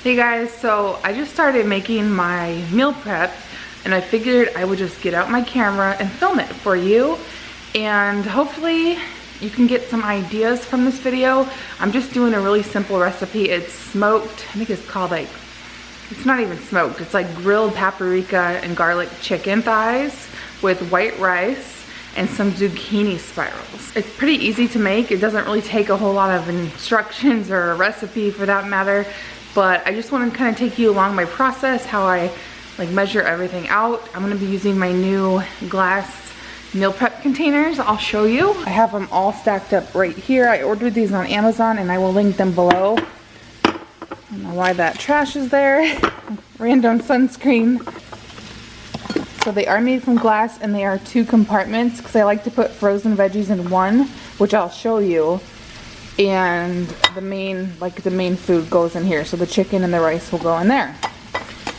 Hey guys, so I just started making my meal prep and I figured I would just get out my camera and film it for you, and hopefully you can get some ideas from this video. I'm just doing a really simple recipe. It's smoked, I think it's called it's not even smoked, it's like grilled paprika and garlic chicken thighs with white rice and some zucchini spirals. It's pretty easy to make. It doesn't really take a whole lot of instructions or a recipe for that matter. But I just want to kind of take you along my process, how I like measure everything out. I'm going to be using my new glass meal prep containers. I'll show you. I have them all stacked up right here. I ordered these on Amazon and I will link them below. I don't know why that trash is there. Random sunscreen. So they are made from glass and they are 2 compartments because I like to put frozen veggies in one, which I'll show you. And the main food goes in here, so the chicken and the rice will go in there,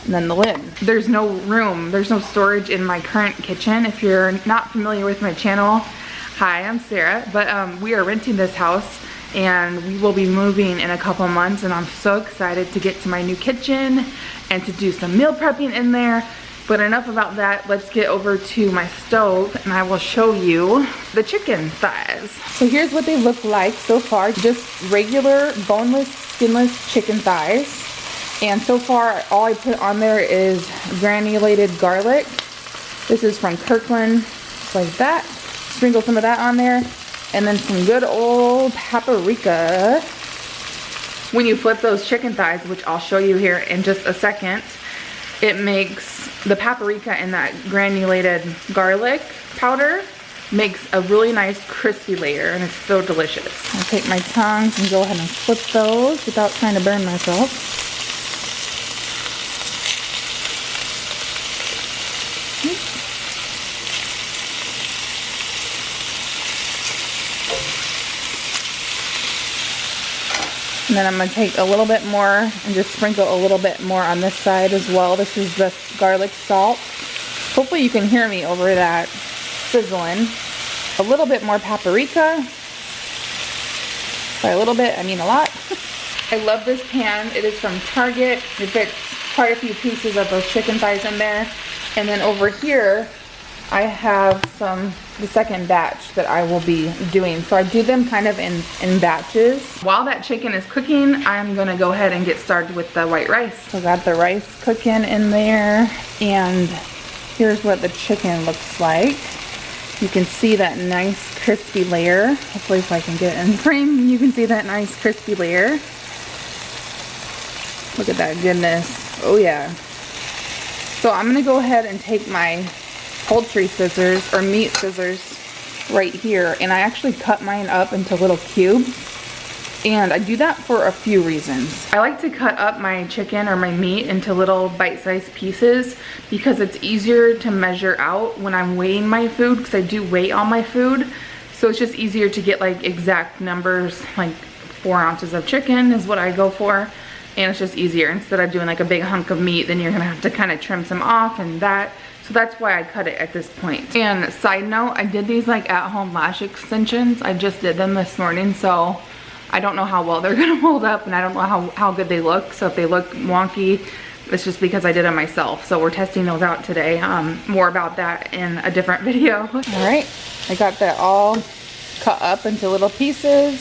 and then the lid. There's no room, there's no storage in my current kitchen. If you're not familiar with my channel, hi, I'm Sarah, but we are renting this house and we will be moving in a couple months, and I'm so excited to get to my new kitchen and to do some meal prepping in there. But enough about that, let's get over to my stove and I will show you the chicken thighs. So here's what they look like so far. Just regular boneless, skinless chicken thighs. And so far, all I put on there is granulated garlic. This is from Kirkland, just like that. Sprinkle some of that on there. And then some good old paprika. When you flip those chicken thighs, which I'll show you here in just a second, it makes the paprika and that granulated garlic powder makes a really nice crispy layer, and it's so delicious. I'll take my tongs and go ahead and flip those without trying to burn myself. And then I'm going to take a little bit more and just sprinkle a little bit more on this side as well. This is the garlic salt. Hopefully you can hear me over that sizzling. A little bit more paprika. By a little bit, I mean a lot. I love this pan. It is from Target. It fits quite a few pieces of those chicken thighs in there. And then over here, I have the second batch that I will be doing. So I do them kind of in batches. While that chicken is cooking, I'm gonna go ahead and get started with the white rice. So I got the rice cooking in there, and here's what the chicken looks like. You can see that nice crispy layer. Hopefully if I can get it in frame, you can see that nice crispy layer. Look at that goodness. Oh yeah. So I'm gonna go ahead and take my poultry scissors or meat scissors right here, and I actually cut mine up into little cubes, and I do that for a few reasons. I like to cut up my chicken or my meat into little bite-sized pieces because it's easier to measure out when I'm weighing my food, because I do weigh all my food, so it's just easier to get like exact numbers. Like 4 ounces of chicken is what I go for, and it's just easier instead of doing like a big hunk of meat. Then you're gonna have to kind of trim some off and that. So that's why I cut it at this point. And side note, I did these like at-home lash extensions. I just did them this morning, so I don't know how well they're gonna hold up, and I don't know how good they look. So if they look wonky, it's just because I did them myself. So we're testing those out today. More about that in a different video. All right, I got that all cut up into little pieces,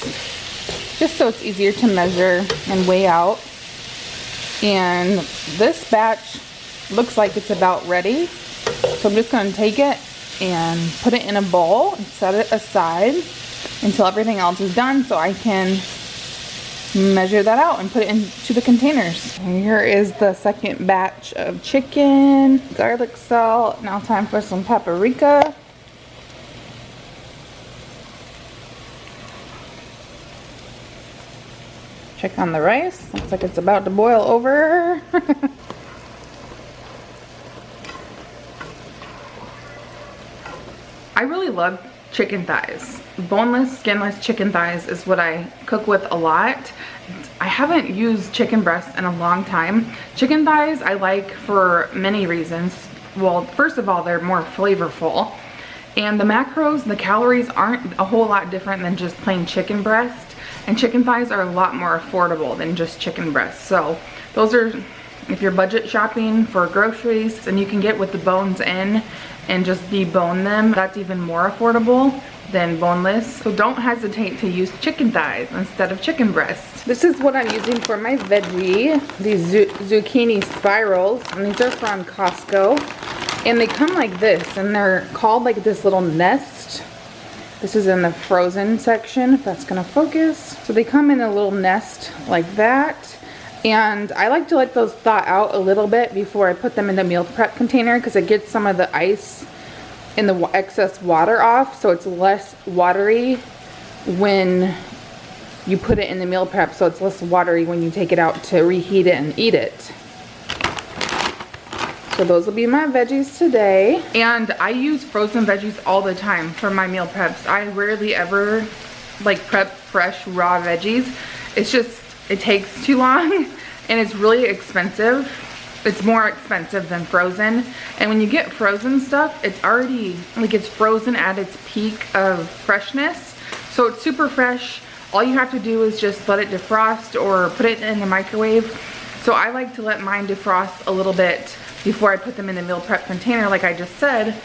just so it's easier to measure and weigh out. And this batch looks like it's about ready. So I'm just going to take it and put it in a bowl and set it aside until everything else is done, so I can measure that out and put it into the containers. And here is the second batch of chicken, garlic salt. Now time for some paprika. Check on the rice. Looks like it's about to boil over. I really love chicken thighs. Boneless, skinless chicken thighs is what I cook with a lot. I haven't used chicken breasts in a long time. Chicken thighs I like for many reasons. Well, first of all, they're more flavorful. And the macros, the calories aren't a whole lot different than just plain chicken breast. And chicken thighs are a lot more affordable than just chicken breasts. So Those are if you're budget shopping for groceries, and you can get with the bones in and just debone them. That's even more affordable than boneless. So don't hesitate to use chicken thighs instead of chicken breasts. This is what I'm using for my veggie. These zucchini spirals, and these are from Costco. And they come like this, and they're called like this little nest. This is in the frozen section, if that's gonna focus. So they come in a little nest like that. And I like to let those thaw out a little bit before I put them in the meal prep container, because it gets some of the ice and the excess water off, so it's less watery when you put it in the meal prep, so it's less watery when you take it out to reheat it and eat it. So those will be my veggies today. And I use frozen veggies all the time for my meal preps. I rarely ever like prep fresh raw veggies. It's just, it takes too long and it's really expensive. It's more expensive than frozen. And when you get frozen stuff, it's already, like, it's frozen at its peak of freshness. So it's super fresh. All you have to do is just let it defrost or put it in the microwave. So I like to let mine defrost a little bit before I put them in the meal prep container, like I just said,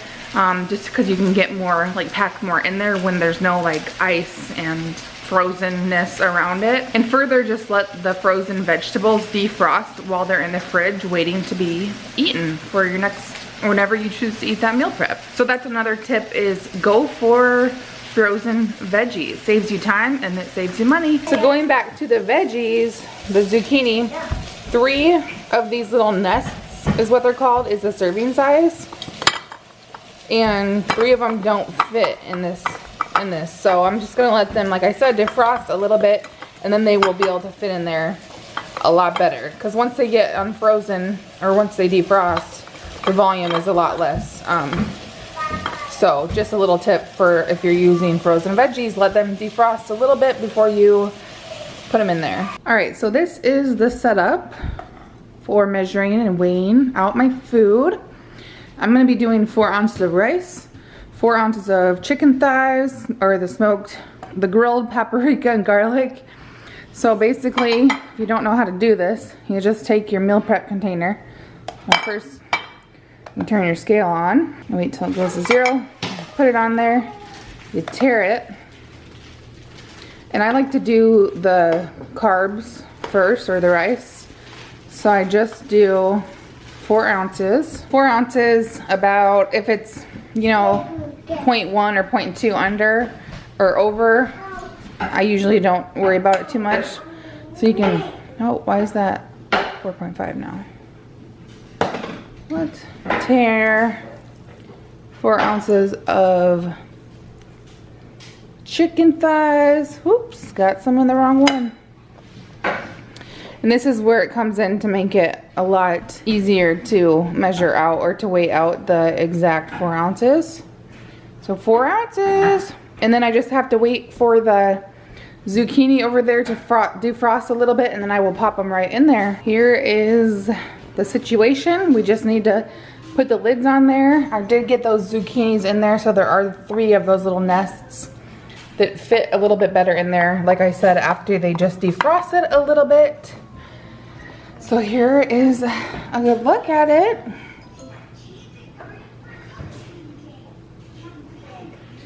just because you can get more, like, pack more in there when there's no like ice and frozenness around it. And further, just let the frozen vegetables defrost while they're in the fridge waiting to be eaten for your next, whenever you choose to eat that meal prep. So that's another tip, is go for frozen veggies. Saves you time and it saves you money. So going back to the veggies, the zucchini, 3 of these little nests is what they're called, is the serving size. And 3 of them don't fit in this. So I'm just gonna let them, like I said, defrost a little bit, and then they will be able to fit in there a lot better. Because once they get unfrozen, or once they defrost, the volume is a lot less. So just a little tip for if you're using frozen veggies, let them defrost a little bit before you put them in there. All right, so this is the setup for measuring and weighing out my food. I'm gonna be doing 4 ounces of rice, 4 ounces of chicken thighs, or the grilled paprika and garlic. So basically, if you don't know how to do this, you just take your meal prep container. Well, first, you turn your scale on, and wait till it goes to 0, put it on there, you tear it. And I like to do the carbs first, or the rice. So I just do 4 ounces. 4 ounces, about, if it's, you know, 0.1 or 0.2 under or over, I usually don't worry about it too much. So you can, oh, why is that 4.5 now? What? Tear 4 ounces of chicken thighs. Whoops, got some in the wrong one. And this is where it comes in to make it a lot easier to measure out or to weigh out the exact 4 ounces. So 4 ounces. And then I just have to wait for the zucchini over there to defrost a little bit, and then I will pop them right in there. Here is the situation. We just need to put the lids on there. I did get those zucchinis in there, so there are 3 of those little nests that fit a little bit better in there, like I said, after they just defrosted a little bit. So here is a good look at it.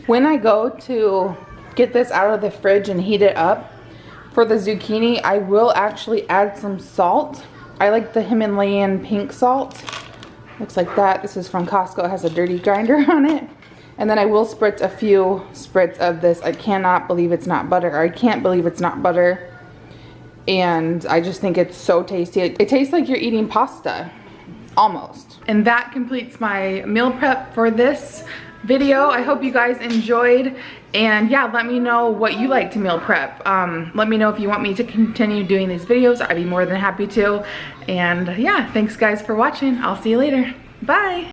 When I go to get this out of the fridge and heat it up, for the zucchini, I will actually add some salt. I like the Himalayan pink salt. Looks like that. This is from Costco. It has a dirty grinder on it. And then I will spritz a few spritz of this. I cannot believe it's not butter. Or I can't believe it's not butter. And I just think it's so tasty. It tastes like you're eating pasta, almost. And that completes my meal prep for this video. I hope you guys enjoyed, and yeah, let me know what you like to meal prep. Let me know if you want me to continue doing these videos. I'd be more than happy to. And yeah, thanks guys for watching. I'll see you later. Bye.